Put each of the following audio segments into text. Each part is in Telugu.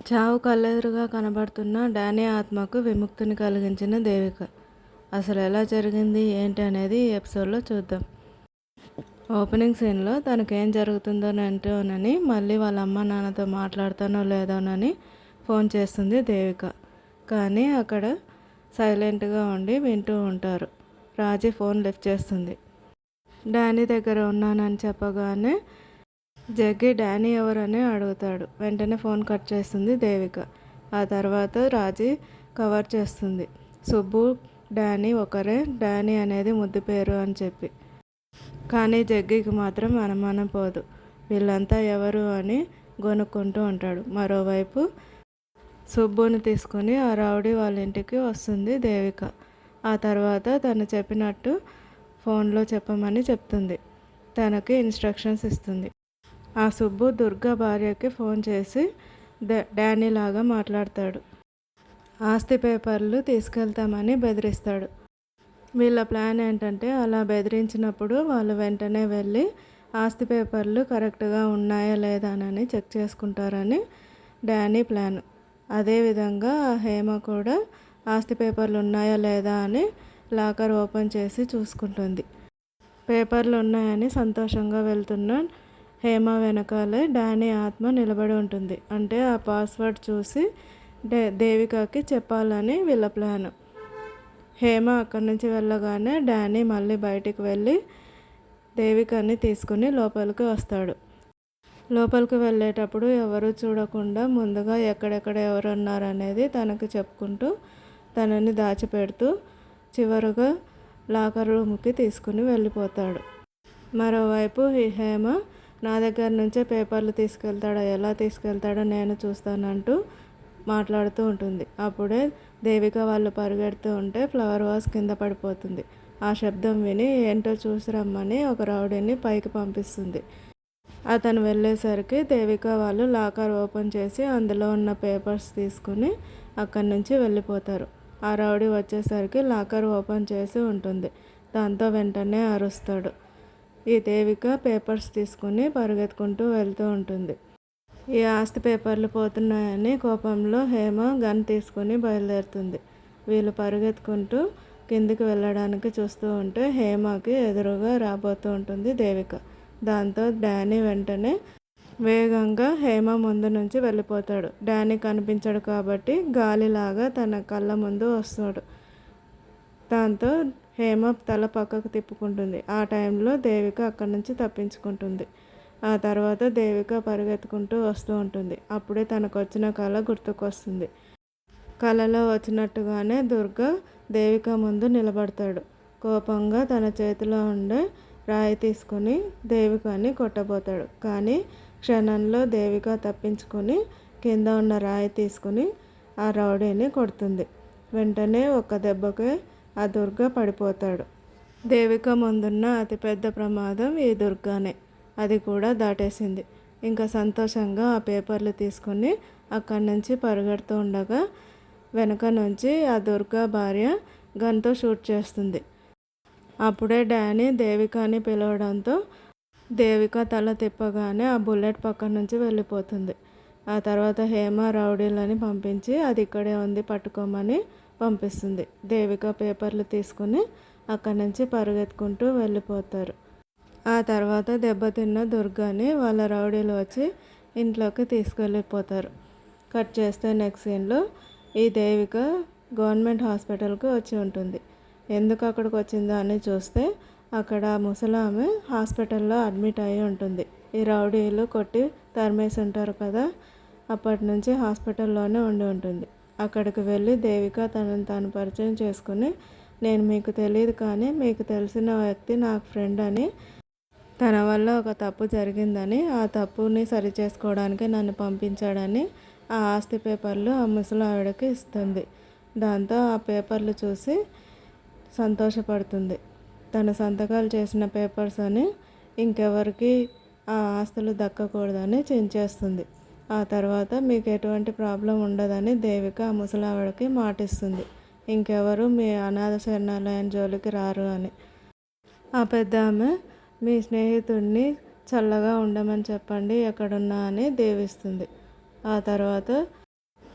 చావు కళ్ళెదురుగా కనబడుతున్న డానీ ఆత్మకు విముక్తిని కలిగించిన దేవిక. అసలు ఎలా జరిగింది ఏంటి అనేది ఈ ఎపిసోడ్లో చూద్దాం. ఓపెనింగ్ సీన్లో తనకేం జరుగుతుందోనంటోనని మళ్ళీ వాళ్ళ అమ్మ నాన్నతో మాట్లాడతానో లేదోనని ఫోన్ చేస్తుంది దేవిక. కానీ అక్కడ సైలెంట్గా ఉండి వింటూ ఉంటారు. రాజీ ఫోన్ లిఫ్ట్ చేస్తుంది. డానీ దగ్గర ఉన్నానని చెప్పగానే జగ్గి డానీ ఎవరని అడుగుతాడు. వెంటనే ఫోన్ కట్ చేస్తుంది దేవిక. ఆ తర్వాత రాజీ కవర్ చేస్తుంది. సుబ్బు డానీ ఒకరే, డానీ అనేది ముద్దు పేరు అని చెప్పి. కానీ జగ్గికి మాత్రం అనుమానం పోదు. వీళ్ళంతా ఎవరు అని గొనుక్కుంటూ ఉంటాడు. మరోవైపు సుబ్బుని తీసుకుని ఆ రౌడీ వాళ్ళ ఇంటికి వస్తుంది దేవిక. ఆ తర్వాత తను చెప్పినట్టు ఫోన్లో చెప్పమని చెప్తుంది. తనకి ఇన్స్ట్రక్షన్స్ ఇస్తుంది. ఆ సుబ్బు దుర్గా భార్యకి ఫోన్ చేసి డానీ లాగా మాట్లాడతాడు. ఆస్తి పేపర్లు తీసుకెళ్తామని బెదిరిస్తాడు. వీళ్ళ ప్లాన్ ఏంటంటే అలా బెదిరించినప్పుడు వాళ్ళు వెంటనే వెళ్ళి ఆస్తి పేపర్లు కరెక్ట్గా ఉన్నాయా లేదా అని చెక్ చేసుకుంటారని డానీ ప్లాన్. అదేవిధంగా హేమ కూడా ఆస్తి పేపర్లు ఉన్నాయా లేదా అని లాకర్ ఓపెన్ చేసి చూసుకుంటుంది. పేపర్లు ఉన్నాయని సంతోషంగా వెళ్తున్న హేమ వెనకాలే డానీ ఆత్మ నిలబడి ఉంటుంది. అంటే ఆ పాస్వర్డ్ చూసి దేవికకి చెప్పాలని వీళ్ళ ప్లాన్. హేమ అక్కడి నుంచి వెళ్ళగానే డానీ మళ్ళీ బయటికి వెళ్ళి దేవికని తీసుకుని లోపలికి వస్తాడు. లోపలికి వెళ్ళేటప్పుడు ఎవరు చూడకుండా ముందుగా ఎక్కడెక్కడ ఎవరు ఉన్నారనేది తనకు చెప్పుకుంటూ తనని దాచిపెడుతూ చివరుగా లాకర్ రూమ్కి తీసుకుని వెళ్ళిపోతాడు. మరోవైపు ఈ హేమ నా దగ్గర నుంచే పేపర్లు తీసుకెళ్తాడో ఎలా తీసుకెళ్తాడో నేను చూస్తానంటూ మాట్లాడుతూ ఉంటుంది. అప్పుడే దేవిక వాళ్ళు పరిగెడుతూ ఉంటే ఫ్లవర్ వాస్ కింద పడిపోతుంది. ఆ శబ్దం విని ఏంటో చూసి రమ్మని ఒక రౌడీని పైకి పంపిస్తుంది. అతను వెళ్ళేసరికి దేవిక వాళ్ళు లాకర్ ఓపెన్ చేసి అందులో ఉన్న పేపర్స్ తీసుకుని అక్కడి నుంచి వెళ్ళిపోతారు. ఆ రౌడీ వచ్చేసరికి లాకర్ ఓపెన్ చేసి ఉంటుంది. దాంతో వెంటనే అరుస్తాడు. ఈ దేవిక పేపర్స్ తీసుకుని పరిగెత్తుకుంటూ వెళ్తూ ఉంటుంది. ఈ ఆస్తి పేపర్లు పోతున్నాయని కోపంలో హేమ గన్ తీసుకుని బయలుదేరుతుంది. వీళ్ళు పరిగెత్తుకుంటూ కిందికి వెళ్ళడానికి చూస్తూ ఉంటే హేమకి ఎదురుగా రాబోతూ ఉంటుంది దేవిక. దాంతో డానీ వెంటనే వేగంగా హేమ ముందు నుంచి వెళ్ళిపోతాడు. డానీ కనిపించడు కాబట్టి గాలిలాగా తన కళ్ళ ముందు వస్తాడు. దాంతో హేమ తల పక్కకు తిప్పుకుంటుంది. ఆ టైంలో దేవిక అక్కడి నుంచి తప్పించుకుంటుంది. ఆ తర్వాత దేవిక పరిగెత్తుకుంటూ వస్తూ ఉంటుంది. అప్పుడే తనకు వచ్చిన కళ గుర్తుకొస్తుంది. కళలో వచ్చినట్టుగానే దుర్గా దేవిక ముందు నిలబడతాడు. కోపంగా తన చేతిలో ఉండే రాయి తీసుకుని దేవికని కొట్టబోతాడు. కానీ క్షణంలో దేవిక తప్పించుకొని కింద ఉన్న రాయి తీసుకుని ఆ రౌడీని కొడుతుంది. వెంటనే ఒక్క దెబ్బకే ఆ దుర్గా పడిపోతాడు. దేవిక ముందున్న అతిపెద్ద ప్రమాదం ఈ దుర్గానే. అది కూడా దాటేసింది. ఇంకా సంతోషంగా ఆ పేపర్లు తీసుకుని అక్కడి నుంచి పరిగెడుతూ ఉండగా వెనక నుంచి ఆ దుర్గా భార్య గన్తో షూట్ చేస్తుంది. అప్పుడే డానీ దేవికని పిలవడంతో దేవిక తల తిప్పగానే ఆ బుల్లెట్ పక్క నుంచి వెళ్ళిపోతుంది. ఆ తర్వాత హేమ రౌడీలని పంపించి అది ఇక్కడే ఉంది పట్టుకోమని పంపిస్తుంది. దేవిక పేపర్లు తీసుకుని అక్కడి నుంచి పరిగెత్తుకుంటూ వెళ్ళిపోతారు. ఆ తర్వాత దెబ్బతిన్న దుర్గాని వాళ్ళ రౌడీలు వచ్చి ఇంట్లోకి తీసుకెళ్ళిపోతారు. కట్ చేస్తే నెక్స్ట్ సీన్లో ఈ దేవిక గవర్నమెంట్ హాస్పిటల్కి వచ్చి ఉంటుంది. ఎందుకు అక్కడికి వచ్చిందో అని చూస్తే అక్కడ ముసలామె హాస్పిటల్లో అడ్మిట్ అయి ఉంటుంది. ఈ రౌడీలు కొట్టి తరిమేసి ఉంటారు కదా, అప్పటి నుంచి హాస్పిటల్లోనే ఉండి ఉంటుంది. అక్కడికి వెళ్ళి దేవిక తనను తాను పరిచయం చేసుకుని నేను మీకు తెలియదు కానీ మీకు తెలిసిన వ్యక్తి నాకు ఫ్రెండ్ అని, తన వల్ల ఒక తప్పు జరిగిందని ఆ తప్పుని సరిచేసుకోవడానికి నన్ను పంపించాడని ఆ ఆస్తి పేపర్లు ఆ ముసలావిడకి ఇస్తుంది. దాంతో ఆ పేపర్లు చూసి సంతోషపడుతుంది. తన సంతకాలు చేసిన పేపర్స్ అని ఇంకెవరికి ఆ ఆస్తులు దక్కకూడదని చించేస్తుంది. ఆ తర్వాత మీకు ఎటువంటి ప్రాబ్లం ఉండదని దేవిక ఆ ముసలావిడకి మాటిస్తుంది. ఇంకెవరు మీ అనాథ శరణాలయం జోలికి రారు అని. ఆ పెద్ద ఆమె మీ స్నేహితుడిని చల్లగా ఉండమని చెప్పండి ఎక్కడున్నా అని దీవిస్తుంది. ఆ తర్వాత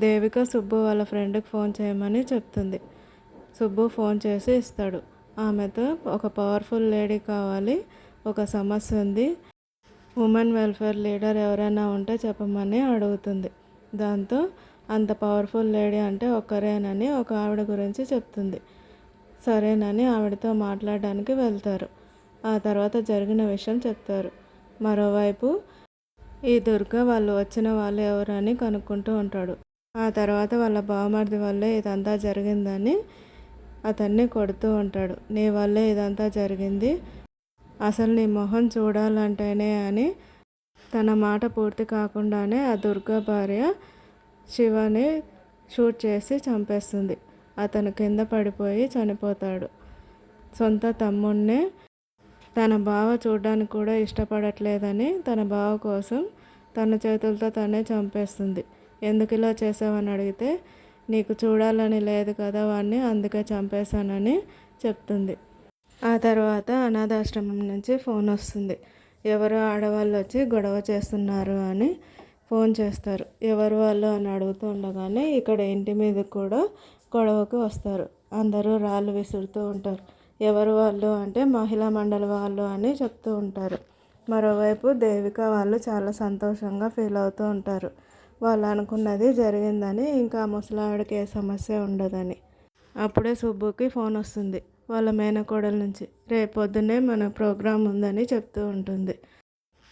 దేవిక సుబ్బు వాళ్ళ ఫ్రెండ్కి ఫోన్ చేయమని చెప్తుంది. సుబ్బు ఫోన్ చేసి ఇస్తాడు. ఆమెతో ఒక పవర్ఫుల్ లేడీ కావాలి, ఒక సమస్య ఉంది, ఉమెన్ వెల్ఫేర్ లీడర్ ఎవరైనా ఉంటే చెప్పమని అడుగుతుంది. దాంతో అంత పవర్ఫుల్ లేడీ అంటే ఒక్కరేనని ఒక ఆవిడ గురించి చెప్తుంది. సరేనని ఆవిడతో మాట్లాడడానికి వెళ్తారు. ఆ తర్వాత జరిగిన విషయం చెప్తారు. మరోవైపు ఈ దుర్గ వాళ్ళు వచ్చిన వాళ్ళు ఎవరని కనుక్కుంటూ ఉంటాడు. ఆ తర్వాత వాళ్ళ బావమరిది వల్లే ఇదంతా జరిగిందని అతన్ని కొడుతూ ఉంటాడు. నీ వల్లే ఇదంతా జరిగింది, అసలు నీ మొహం చూడాలంటేనే అని తన మాట పూర్తి కాకుండానే ఆ దుర్గా భార్య శివని షూట్ చేసి చంపేస్తుంది. అతను కింద పడిపోయి చనిపోతాడు. సొంత తమ్ముడినే తన బావ చూడడానికి కూడా ఇష్టపడట్లేదని తన బావ కోసం తన చేతులతో తనే చంపేస్తుంది. ఎందుకు ఇలా చేసావని అడిగితే నీకు చూడాలని లేదు కదా వాడిని, అందుకే చంపేశానని చెప్తుంది. ఆ తర్వాత అనాథాశ్రమం నుంచి ఫోన్ వస్తుంది. ఎవరో ఆడవాళ్ళు వచ్చి గొడవ చేస్తున్నారు అని ఫోన్ చేస్తారు. ఎవరు వాళ్ళు అని అడుగుతూ ఉండగానే ఇక్కడ ఇంటి మీద కూడా గొడవకు వస్తారు. అందరూ రాళ్ళు విసురుతూ ఉంటారు. ఎవరు వాళ్ళు అంటే మహిళా మండలి వాళ్ళు అని చెప్తూ ఉంటారు. మరోవైపు దేవిక వాళ్ళు చాలా సంతోషంగా ఫీల్ అవుతూ ఉంటారు. వాళ్ళు అనుకున్నది జరిగిందని, ఇంకా ముసలావిడకి ఏ సమస్య ఉండదని. అప్పుడే సుబ్బుకి ఫోన్ వస్తుంది వాళ్ళ మేనకోడల నుంచి. రేపొద్దునే మన ప్రోగ్రాం ఉందని చెప్తూ ఉంటుంది.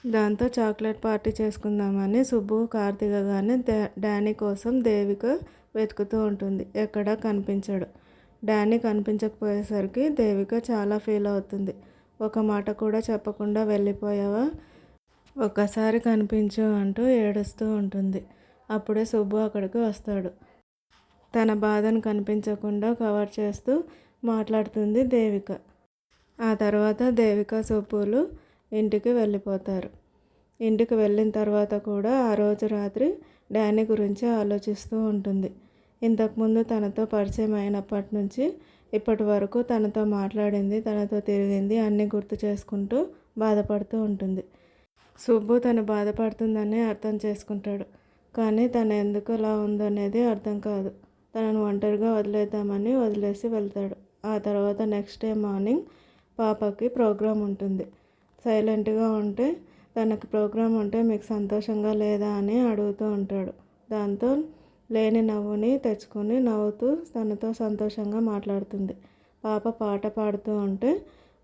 దాంతో చాక్లెట్ పార్టీ చేసుకుందామని సుబ్బు కార్ దిగగానే డానీ కోసం దేవిక వెతుకుతూ ఉంటుంది. ఎక్కడా కనిపించడు. డానీ కనిపించకపోయేసరికి దేవిక చాలా ఫీల్ అవుతుంది. ఒక మాట కూడా చెప్పకుండా వెళ్ళిపోయావా, ఒక్కసారి కనిపించు అంటూ ఏడుస్తూ ఉంటుంది. అప్పుడే సుబ్బు అక్కడికి వస్తాడు. తన బాధను కనిపించకుండా కవర్ చేస్తూ మాట్లాడుతుంది దేవిక. ఆ తర్వాత దేవిక సుబ్బులు ఇంటికి వెళ్ళిపోతారు. ఇంటికి వెళ్ళిన తర్వాత కూడా ఆ రోజు రాత్రి డానీ గురించి ఆలోచిస్తూ ఉంటుంది. ఇంతకుముందు తనతో పరిచయం అయినప్పటి నుంచి ఇప్పటి వరకు తనతో మాట్లాడింది, తనతో తిరిగింది అన్నీ గుర్తు చేసుకుంటూ బాధపడుతూ ఉంటుంది. సుబ్బు తను బాధపడుతుందని అర్థం చేసుకుంటాడు. కానీ తను ఎందుకు అలా ఉందనేది అర్థం కాదు. తనను ఒంటరిగా వదిలేద్దామని వదిలేసి వెళ్తాడు. ఆ తర్వాత నెక్స్ట్ డే మార్నింగ్ పాపకి ప్రోగ్రాం ఉంటుంది. సైలెంట్గా ఉంటే తనకి ప్రోగ్రాం ఉంటే మీకు సంతోషంగా లేదా అని అడుగుతూ ఉంటాడు. దాంతో లేని నవ్వుని తెచ్చుకొని నవ్వుతూ తనతో సంతోషంగా మాట్లాడుతుంది. పాప పాట పాడుతూ ఉంటే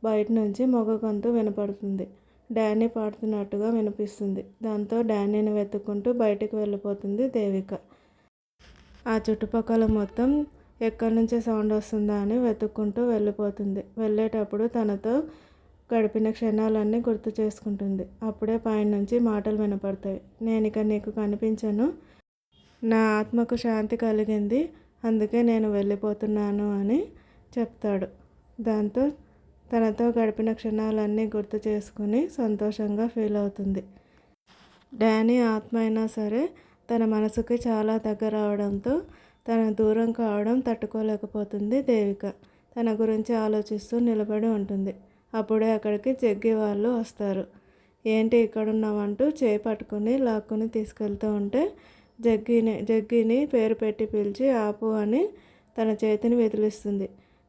బయట నుంచి మగ గొంతు వినపడుతుంది. డానీ పాడుతున్నట్టుగా వినిపిస్తుంది. దాంతో డానీని వెతుక్కుంటూ బయటికి వెళ్ళిపోతుంది దేవిక. ఆ చుట్టుపక్కల మొత్తం ఎక్కడి నుంచి సౌండ్ వస్తుందా అని వెతుక్కుంటూ వెళ్ళిపోతుంది. వెళ్ళేటప్పుడు తనతో గడిపిన క్షణాలన్నీ గుర్తు చేసుకుంటుంది. అప్పుడే పైన నుంచి మాటలు వినపడతాయి. నేను ఇక నీకు కనిపించను, నా ఆత్మకు శాంతి కలిగింది, అందుకే నేను వెళ్ళిపోతున్నాను అని చెప్తాడు. దాంతో తనతో గడిపిన క్షణాలన్నీ గుర్తు చేసుకుని సంతోషంగా ఫీల్ అవుతుంది. డానీ ఆత్మ అయినా సరే తన మనసుకి చాలా దగ్గర అవడంతో తన దూరం కావడం తట్టుకోలేకపోతుంది దేవిక. తన గురించి ఆలోచిస్తూ నిలబడి ఉంటుంది. అప్పుడే అక్కడికి జగ్గి వాళ్ళు వస్తారు. ఏంటి ఇక్కడున్నావంటూ చేయి పట్టుకుని లాక్కుని తీసుకెళ్తూ ఉంటే జగ్గిని పేరు పెట్టి పిలిచి ఆపు అని తన చేతిని విదిలిస్తుంది.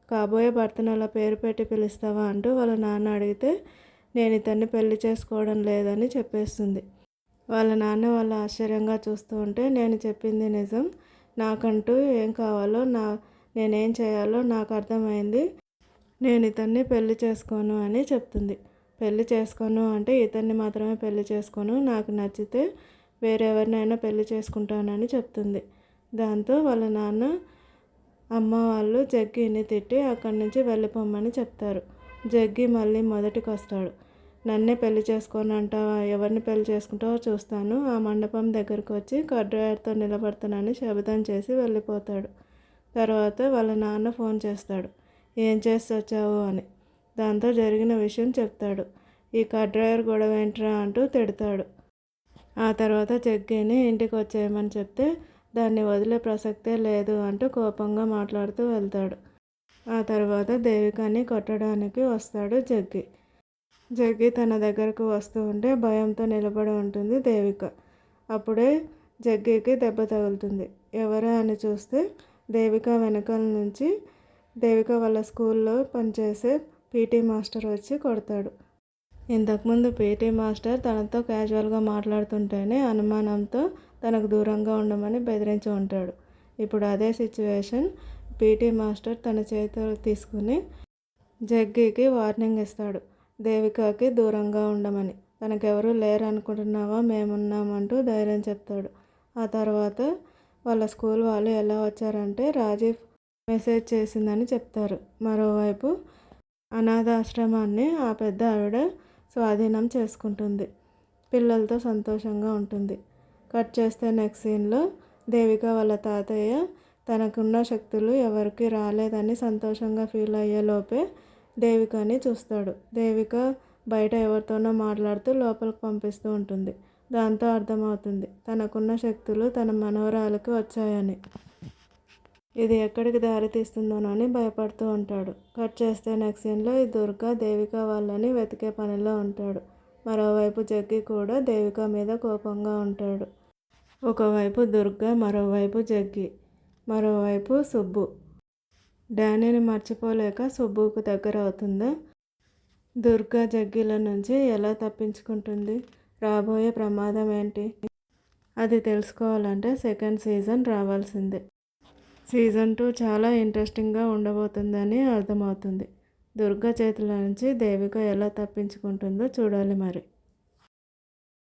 కాబోయే భర్తను అలా పేరు పెట్టి పిలుస్తావా అంటూ వాళ్ళ నాన్న అడిగితే నేను ఇతన్ని పెళ్లి చేసుకోవడం లేదని చెప్పేస్తుంది. వాళ్ళ నాన్న వాళ్ళు ఆశ్చర్యంగా చూస్తూ ఉంటే నేను చెప్పింది నిజం, నాకంటూ ఏం కావాలో నేనేం చేయాలో నాకు అర్థమైంది, నేను ఇతన్ని పెళ్లి చేసుకోను అని చెప్తుంది. పెళ్లి చేసుకోను అంటే ఇతన్ని మాత్రమే పెళ్లి చేసుకోను, నాకు నచ్చితే వేరెవరినైనా పెళ్లి చేసుకుంటానని చెప్తుంది. దాంతో వాళ్ళ నాన్న అమ్మ వాళ్ళు జగ్గిని తిట్టి అక్కడి నుంచి వెళ్ళిపోమని చెప్తారు. జగ్గి మళ్ళీ మొదటికి వస్తాడు. నన్నే పెళ్లి చేసుకోను అంటావా, ఎవరిని పెళ్లి చేసుకుంటావో చూస్తాను, ఆ మండపం దగ్గరకు వచ్చి కడ్రాయర్తో నిలబడతానని శబదం చేసి వెళ్ళిపోతాడు. తర్వాత వాళ్ళ నాన్న ఫోన్ చేస్తాడు. ఏం చేసి వచ్చావు అని. దాంతో జరిగిన విషయం చెప్తాడు. ఈ కడ్రాయర్ గొడవ ఏంట్రా అంటూ తిడతాడు. ఆ తర్వాత జగ్గిని ఇంటికి వచ్చేయమని చెప్తే దాన్ని వదిలే ప్రసక్తే లేదు అంటూ కోపంగా మాట్లాడుతూ వెళ్తాడు. ఆ తర్వాత దేవికని కొట్టడానికి వస్తాడు జగ్గి. జగ్గి తన దగ్గరకు వస్తూ ఉంటే భయంతో నిలబడి ఉంటుంది దేవిక. అప్పుడే జగ్గీకి దెబ్బ తగులుతుంది. ఎవరా అని చూస్తే దేవిక వెనకాల నుంచి దేవిక వాళ్ళ స్కూల్లో పనిచేసే పీటీ మాస్టర్ వచ్చి కొడతాడు. ఇంతకుముందు పీటీ మాస్టర్ తనతో క్యాజువల్గా మాట్లాడుతుంటేనే అనుమానంతో తనకు దూరంగా ఉండమని బెదిరించి ఉంటాడు. ఇప్పుడు అదే సిచ్యువేషన్. పీటీ మాస్టర్ తన చేతులు తీసుకుని జగ్గీకి వార్నింగ్ ఇస్తాడు. దేవికకి దూరంగా ఉండమని. తనకెవరూ లేరనుకుంటున్నావా, మేమున్నామంటూ ధైర్యం చెప్తాడు. ఆ తర్వాత వాళ్ళ స్కూల్ వాళ్ళు ఎలా వచ్చారంటే రాజీవ్ మెసేజ్ చేసిందని చెప్తారు. మరోవైపు అనాథాశ్రమాన్ని ఆ పెద్ద ఆవిడ స్వాధీనం చేసుకుంటుంది. పిల్లలతో సంతోషంగా ఉంటుంది. కట్ చేస్తే నెక్స్ట్ సీన్లో దేవిక వాళ్ళ తాతయ్య తనకున్న శక్తులు ఎవరికి రాలేదని సంతోషంగా ఫీల్ అయ్యేలోపే దేవికని చూస్తాడు. దేవిక బయట ఎవరితోనో మాట్లాడుతూ లోపలికి పంపిస్తూ ఉంటుంది. దాంతో అర్థమవుతుంది తనకున్న శక్తులు తన మనవరాలకు వచ్చాయని. ఇది ఎక్కడికి దారి తీస్తుందోనని భయపడుతూ ఉంటాడు. కట్ చేస్తే నెక్స్ట్ సీన్లో ఈ దుర్గా దేవిక వాళ్ళని వెతికే పనిలో ఉంటాడు. మరోవైపు జగ్గి కూడా దేవిక మీద కోపంగా ఉంటాడు. ఒకవైపు దుర్గా, మరోవైపు జగ్గి, మరోవైపు సుబ్బు. డానీని మర్చిపోలేక సుబ్బుకు దగ్గర అవుతుందా? దుర్గా జగ్గిల నుంచి ఎలా తప్పించుకుంటుంది? రాబోయే ప్రమాదం ఏంటి? అది తెలుసుకోవాలంటే సెకండ్ సీజన్ రావాల్సిందే. సీజన్ 2 చాలా ఇంట్రెస్టింగ్గా ఉండబోతుందని అర్థమవుతుంది. దుర్గా చేతుల నుంచి దేవిక ఎలా తప్పించుకుంటుందో చూడాలి మరి.